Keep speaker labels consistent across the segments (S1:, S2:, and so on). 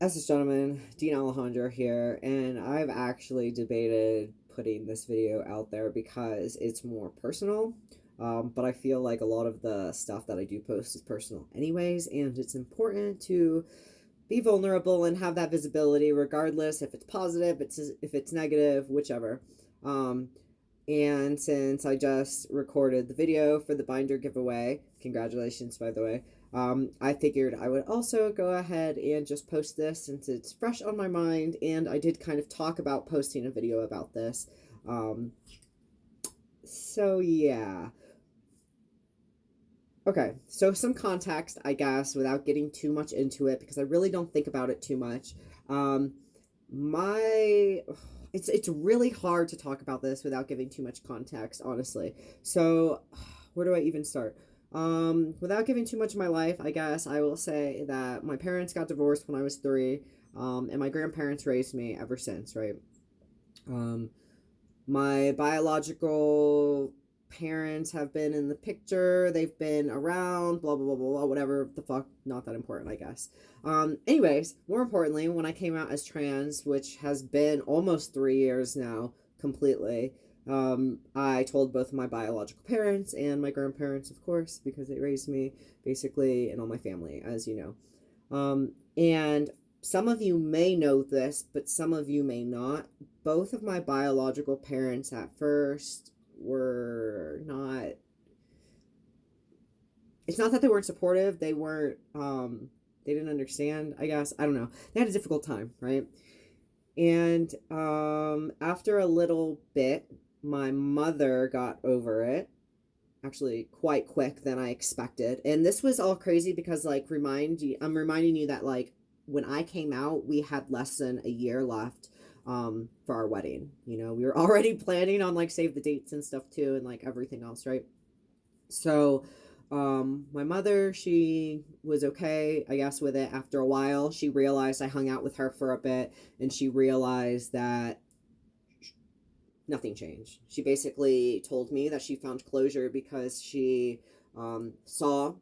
S1: As this gentleman, Dean Alejandro here, and I've actually debated putting this video out there because it's more personal. But I feel like a lot of the stuff that I do post is personal, anyways, and it's important to be vulnerable and have that visibility, regardless if it's positive, if it's negative, whichever. Um, and since I just recorded the video for the binder giveaway, congratulations, by the way, I figured I would also go ahead and just post this since it's fresh on my mind. And I did kind of talk about posting a video about this. Um, so, yeah. Okay, so some context, I guess, without getting too much into it, because I really don't think about it too much. Um, my it's really hard to talk about this without giving too much context, honestly. So where do I even start? Without giving too much of my life, I guess I will say that my parents got divorced when I was 3, and my grandparents raised me ever since, right? um my biological parents have been in the picture. They've been around, blah, blah, blah, blah, blah, whatever the fuck. Not that important, I guess. Anyways, more importantly, when I came out as trans, which has been almost 3 years now, completely, I told both my biological parents and my grandparents, of course, because they raised me, basically, and all my family, as you know. And some of you may know this, but some of you may not. Both of my biological parents at first were not, it's not that they weren't supportive, they didn't understand, I guess. I don't know. They had a difficult time, right? And after a little bit, my mother got over it, actually quite quick than I expected. And this was all crazy because, like, I'm reminding you that, like, when I came out, we had less than a year left for our wedding. You know, we were already planning on, like, save the dates and stuff too, and like everything else, right? So my mother, she was okay, I guess, with it. After a while, she realized I hung out with her for a bit, and she realized that nothing changed. She basically told me that she found closure because she saw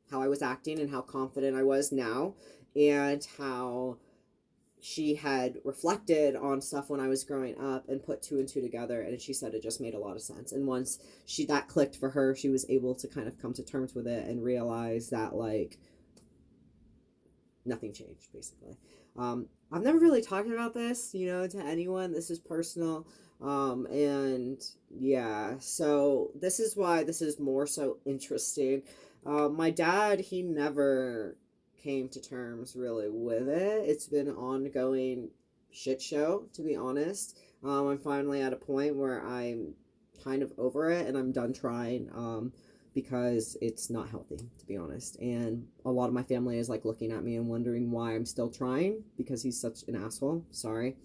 S1: how I was acting and how confident I was now, and how she had reflected on stuff when I was growing up and put two and two together, and she said it just made a lot of sense. And once she that clicked for her, she was able to kind of come to terms with it and realize that, like, nothing changed, basically. I've never really talked about this, to anyone. This is personal. And yeah, so this is why this is more so interesting. My dad, he never came to terms really with it. It's been an ongoing shit show, to be honest. I'm finally at a point where I'm kind of over it and I'm done trying. Because it's not healthy, to be honest. And a lot of my family is like looking at me and wondering why I'm still trying, because he's such an asshole. Sorry.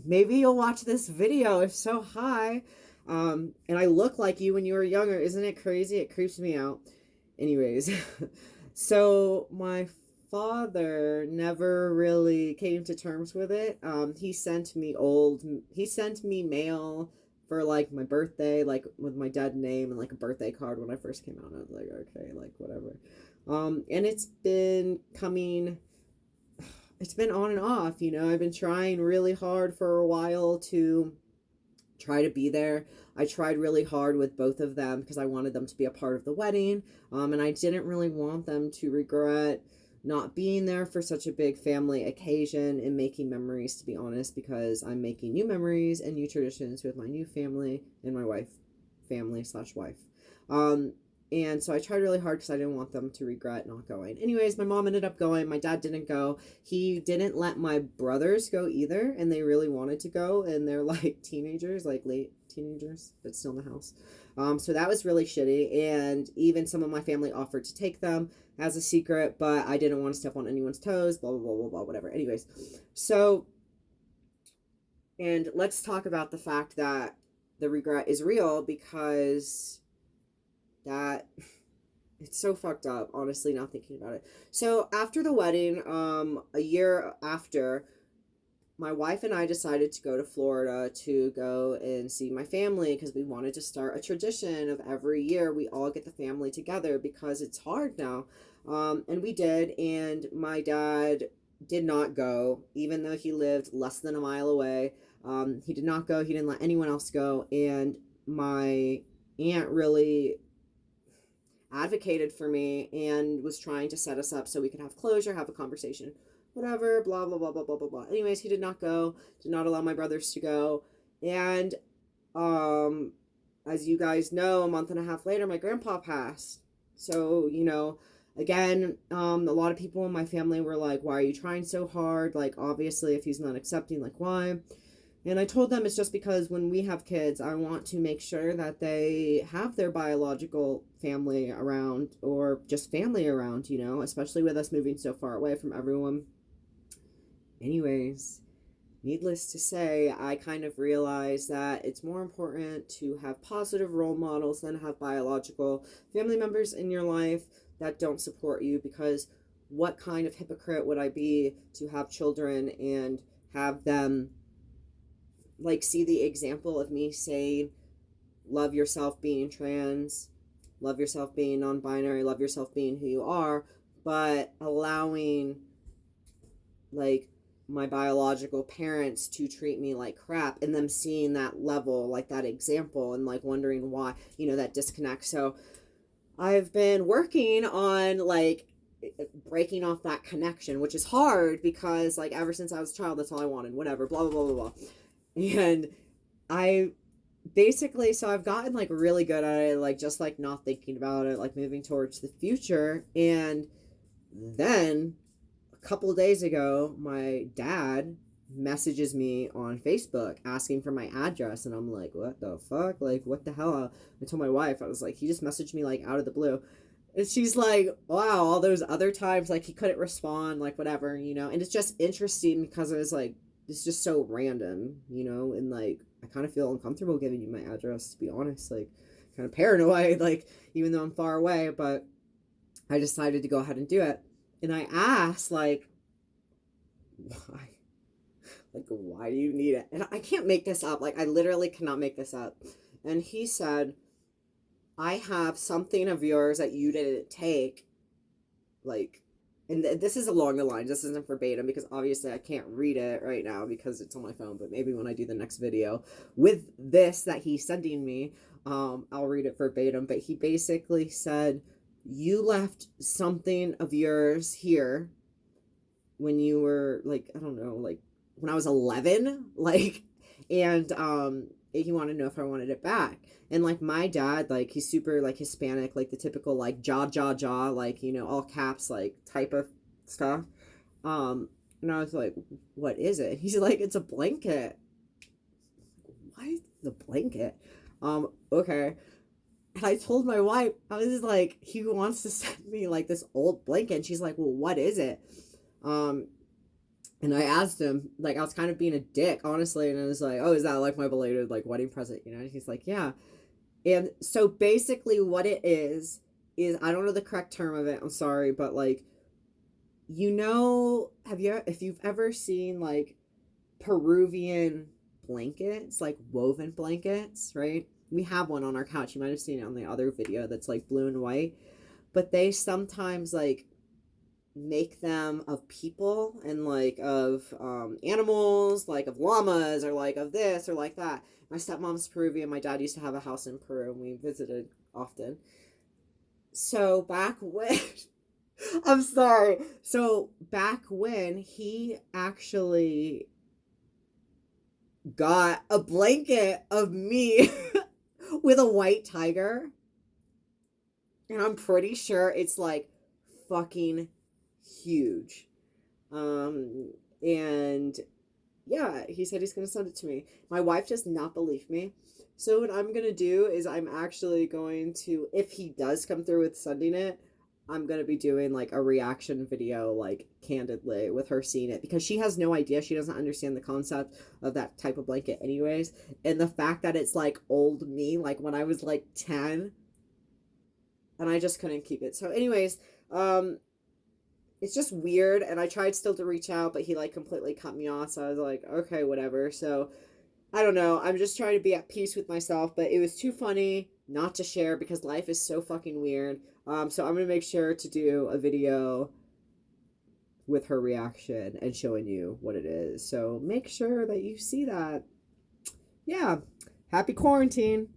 S1: Maybe you'll watch this video. If so, hi. And I look like you when you were younger. Isn't it crazy? It creeps me out. Anyways, so my father never really came to terms with it. He sent me mail for like my birthday, like with my dead name and like a birthday card when I first came out. I was like, okay, like whatever. And it's been on and off, I've been trying really hard for a while to try to be there. I tried really hard with both of them because I wanted them to be a part of the wedding. And I didn't really want them to regret not being there for such a big family occasion and making memories, to be honest, because I'm making new memories and new traditions with my new family and my wife, family slash wife. Um, and so I tried really hard because I didn't want them to regret not going. Anyways, my mom ended up going. My dad didn't go. He didn't let my brothers go either, and they really wanted to go, and they're like teenagers, like late teenagers, but still in the house. So that was really shitty. And even some of my family offered to take them as a secret, but I didn't want to step on anyone's toes, blah, blah, blah, blah, blah, whatever. Anyways, so, and let's talk about the fact that the regret is real, because that it's so fucked up, honestly, not thinking about it. So after the wedding, a year after, my wife and I decided to go to Florida to go and see my family, because we wanted to start a tradition of every year we all get the family together, because it's hard now. And we did, and my dad did not go, even though he lived less than a mile away. He did not go. He didn't let anyone else go. And my aunt really advocated for me and was trying to set us up so we could have closure, have a conversation, whatever, blah, blah, blah, blah, blah, blah, blah. Anyways, he did not go, did not allow my brothers to go. And um, as you guys know, a month and a half later, my grandpa passed. So, again, a lot of people in my family were like, why are you trying so hard? Like, obviously, if he's not accepting, like, why? And I told them it's just because when we have kids, I want to make sure that they have their biological family around, or just family around, especially with us moving so far away from everyone. Anyways, needless to say, I kind of realized that it's more important to have positive role models than have biological family members in your life that don't support you, because what kind of hypocrite would I be to have children and have them like see the example of me saying, love yourself being trans, love yourself being non-binary, love yourself being who you are, but allowing like my biological parents to treat me like crap, and them seeing that level, like that example, and like wondering why, that disconnect. So I've been working on like breaking off that connection, which is hard because like ever since I was a child, that's all I wanted, whatever, blah, blah, blah, blah, blah. And I basically, so I've gotten like really good at it, like just like not thinking about it, like moving towards the future. And then a couple of days ago, my dad messages me on Facebook asking for my address, and I'm like, what the fuck? Like, what the hell? I told my wife, I was like, he just messaged me like out of the blue. And she's like, wow, all those other times, like he couldn't respond, like whatever, and it's just interesting because it was like, it's just so random, and like I kind of feel uncomfortable giving you my address, to be honest, like kind of paranoid, like even though I'm far away, but I decided to go ahead and do it. And I asked, like, why? Like, why do you need it? And I can't make this up. Like, I literally cannot make this up. And he said, I have something of yours that you didn't take, like, and this is along the lines, this isn't verbatim because obviously I can't read it right now because it's on my phone, but maybe when I do the next video with this that he's sending me, I'll read it verbatim. But he basically said, you left something of yours here when you were like, I don't know, like when I was 11, like, and he wanted to know if I wanted it back. And like my dad, like he's super like Hispanic, like the typical like jaw, like, all caps, like type of stuff. And I was like, what is it? He's like, it's a blanket. Why the blanket? Okay. And I told my wife, I was like, he wants to send me like this old blanket. And she's like, well, what is it? And I asked him, like, I was kind of being a dick, honestly. And I was like, oh, is that like my belated like wedding present? And he's like, yeah. And so basically what it is I don't know the correct term of it. I'm sorry, but like, if you've ever seen like Peruvian blankets, like woven blankets, right? We have one on our couch. You might have seen it on the other video that's like blue and white. But they sometimes like make them of people and like of animals, like of llamas or like of this or like that. My stepmom's Peruvian. My dad used to have a house in Peru and we visited often. So back when I'm sorry. So back when he actually got a blanket of me with a white tiger. And I'm pretty sure it's like fucking huge. And yeah, he said he's going to send it to me. My wife does not believe me. So what I'm going to do is I'm actually going to, if he does come through with sending it, I'm going to be doing like a reaction video, like candidly with her seeing it, because she has no idea. She doesn't understand the concept of that type of blanket anyways. And the fact that it's like old me, like when I was like 10, and I just couldn't keep it. So anyways, it's just weird, and I tried still to reach out, but he like completely cut me off, so I was like, okay, whatever. So I don't know, I'm just trying to be at peace with myself, but it was too funny not to share because life is so fucking weird. So I'm gonna make sure to do a video with her reaction and showing you what it is. So make sure that you see that. Yeah. Happy quarantine.